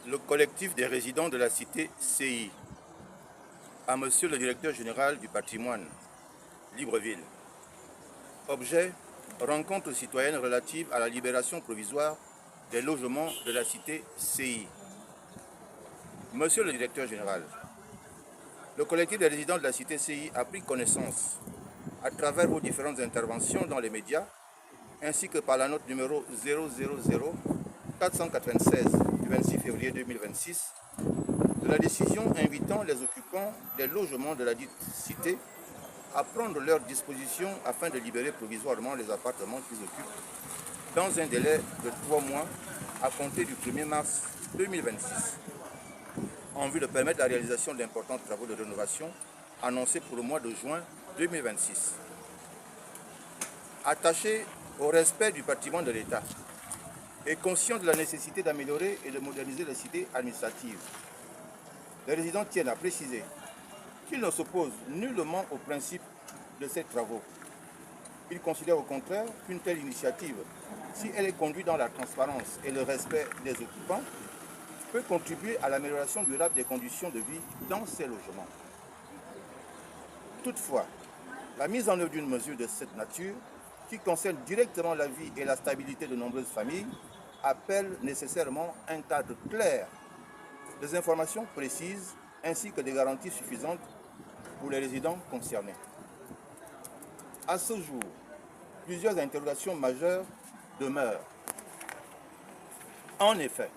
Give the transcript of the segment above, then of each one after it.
Le collectif des résidents de la cité CI à Monsieur le directeur général du patrimoine, Libreville. Objet, rencontre citoyenne relative à la libération provisoire des logements de la cité CI. Monsieur le directeur général, le collectif des résidents de la cité CI a pris connaissance, à travers vos différentes interventions dans les médias, ainsi que par la note numéro 000-496 du 26 février 2026, de la décision invitant les occupants des logements de la dite cité à prendre leurs dispositions afin de libérer provisoirement les appartements qu'ils occupent dans un délai de 3 mois à compter du 1er mars 2026, en vue de permettre la réalisation d'importants travaux de rénovation annoncés pour le mois de juin 2026. Attaché au respect du patrimoine de l'État et conscient de la nécessité d'améliorer et de moderniser les cités administratives, les résidents tiennent à préciser qu'ils ne s'opposent nullement au principe de ces travaux. Ils considèrent au contraire qu'une telle initiative, si elle est conduite dans la transparence et le respect des occupants, peut contribuer à l'amélioration durable des conditions de vie dans ces logements. Toutefois, la mise en œuvre d'une mesure de cette nature, qui concerne directement la vie et la stabilité de nombreuses familles, appelle nécessairement un cadre clair, des informations précises ainsi que des garanties suffisantes pour les résidents concernés. À ce jour, plusieurs interrogations majeures demeurent. En effet,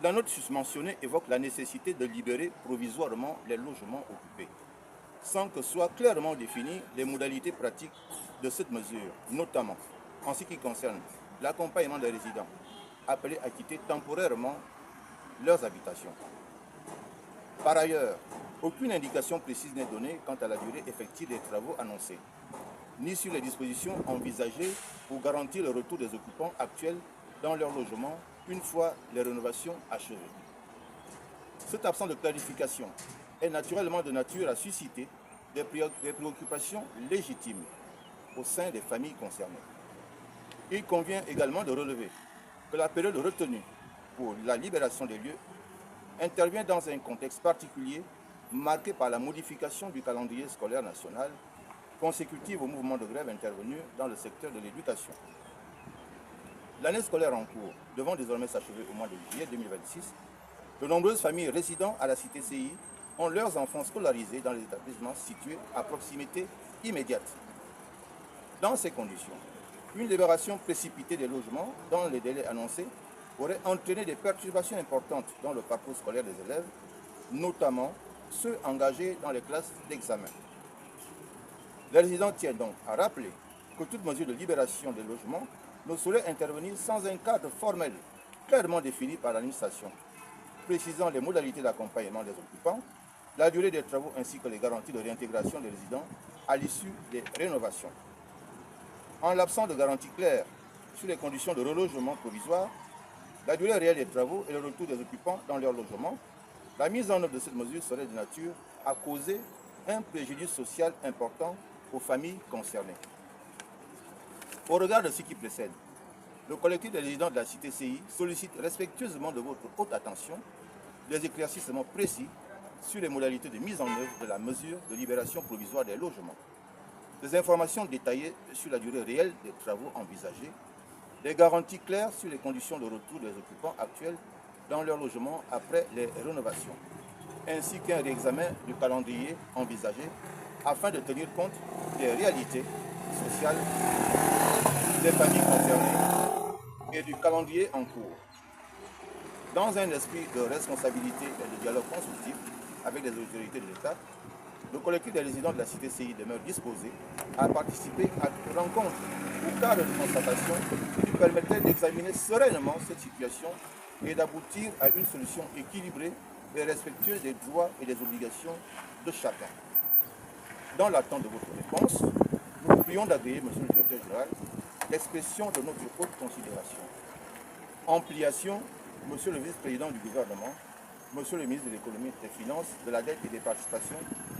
la note susmentionnée évoque la nécessité de libérer provisoirement les logements occupés, sans que soient clairement définies les modalités pratiques de cette mesure, notamment en ce qui concerne l'accompagnement des résidents appelés à quitter temporairement leurs habitations. Par ailleurs, aucune indication précise n'est donnée quant à la durée effective des travaux annoncés, ni sur les dispositions envisagées pour garantir le retour des occupants actuels dans leur logement une fois les rénovations achevées. Cette absence de clarification est naturellement de nature à susciter des préoccupations légitimes au sein des familles concernées. Il convient également de relever que la période retenue pour la libération des lieux intervient dans un contexte particulier marqué par la modification du calendrier scolaire national consécutive au mouvement de grève intervenu dans le secteur de l'éducation. L'année scolaire en cours devant désormais s'achever au mois de juillet 2026, de nombreuses familles résidant à la cité CI ont leurs enfants scolarisés dans les établissements situés à proximité immédiate. Dans ces conditions, une libération précipitée des logements dans les délais annoncés aurait entraîné des perturbations importantes dans le parcours scolaire des élèves, notamment ceux engagés dans les classes d'examen. Les résidents tiennent donc à rappeler que toute mesure de libération des logements ne saurait intervenir sans un cadre formel clairement défini par l'administration, précisant les modalités d'accompagnement des occupants, la durée des travaux ainsi que les garanties de réintégration des résidents à l'issue des rénovations. En l'absence de garanties claires sur les conditions de relogement provisoire, la durée réelle des travaux et le retour des occupants dans leur logement, la mise en œuvre de cette mesure serait de nature à causer un préjudice social important aux familles concernées. Au regard de ce qui précède, le collectif des résidents de la cité CI sollicite respectueusement de votre haute attention des éclaircissements précis sur les modalités de mise en œuvre de la mesure de libération provisoire des logements, des informations détaillées sur la durée réelle des travaux envisagés, des garanties claires sur les conditions de retour des occupants actuels dans leur logement après les rénovations, ainsi qu'un réexamen du calendrier envisagé afin de tenir compte des réalités sociales des familles concernées et du calendrier en cours. Dans un esprit de responsabilité et de dialogue constructif avec les autorités de l'État, le collectif des résidents de la cité CI demeure disposé à participer à toute rencontre au cadre de constatation qui permettrait d'examiner sereinement cette situation et d'aboutir à une solution équilibrée et respectueuse des droits et des obligations de chacun. Dans l'attente de votre réponse, nous vous prions d'agréer, Monsieur le directeur général, l'expression de notre haute considération. Ampliation, Monsieur le vice-président du gouvernement, Monsieur le ministre de l'économie et des finances, de la dette et des participations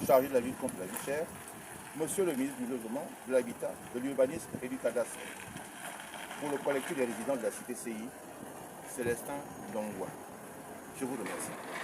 chargé de la lutte contre la vie chère, Monsieur le ministre du logement, de l'habitat, de l'urbanisme et du cadastre. Pour le collectif des résidents de la cité CI, Célestin Dongwa. Je vous remercie.